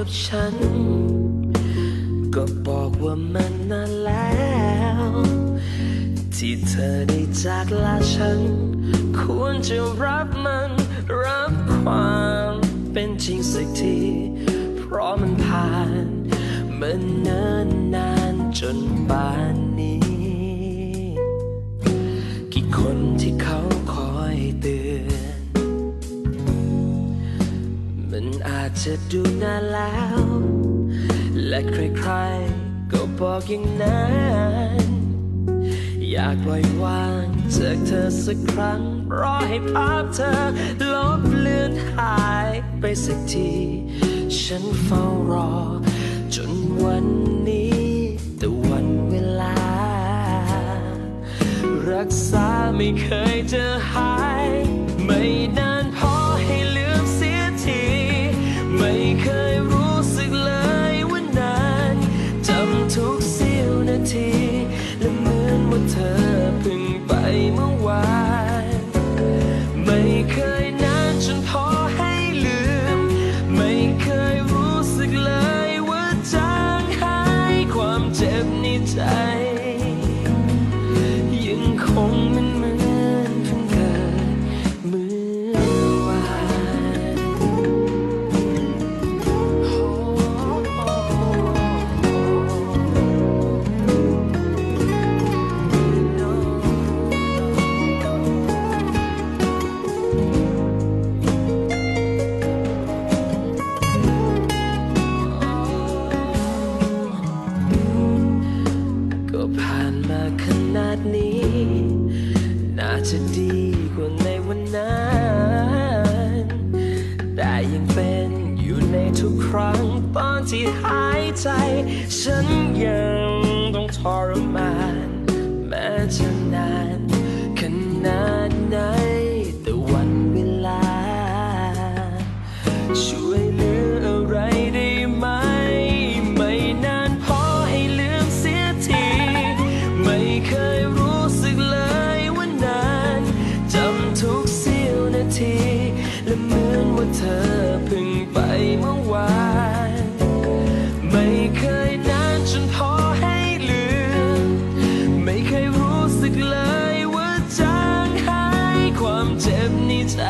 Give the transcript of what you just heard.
กับฉันก็บอกว่ามันนานแล้วที่เธอได้จากลาฉันควรจะรับมันรับความเป็นจริงสักทีเพราะมันผ่านมันเนิ่นนานจนป่านนี้กี่คนที่เขาคอยเตือนมันอาจจะดูนานแล้วและใครๆก็บอกอย่างนั้นอยากปล่อยวางจากเธอสักครั้งรอให้ภาพเธอลบเลือนหายไปสักทีฉันเฝ้ารอจนวันนี้แต่วันเวลารักษาไม่เคยจะหายไม่นานพอให้ลืมเสียทีไม่เคยรู้สึกเลยว่านานจำทุกเสี้ยวนาทีและเหมือนว่าเธอเพิ่งไปเมื่อวานไม่เคยนานจนพอให้ลืมไม่เคยรู้สึกเลยว่าจางหายความเจ็บในใจยังคงมันเหมือนเพิ่งเกิดเมื่อวก็ผ่านมาขนาดนี้น่าจะดีกว่าในวันนั้นแต่ยังเป็นอยู่ในทุกครั้งตอนที่หายใจฉันยังต้องทรมานแม้จะนานขนาดไหนแต่วันเวลาช่วยเหลืออะไรได้ไหมไม่นานพอให้ลืมเสียทีไม่เคยรู้สึกเลยว่านานจำทุกเสี้ยวนาทีและเหมือนว่าเธอเพิ่งไปเมื่อวานไม่เคยนานจนพอให้ลืมไม่เคยรู้สึกเลยว่าจางหายความเจ็บในใจ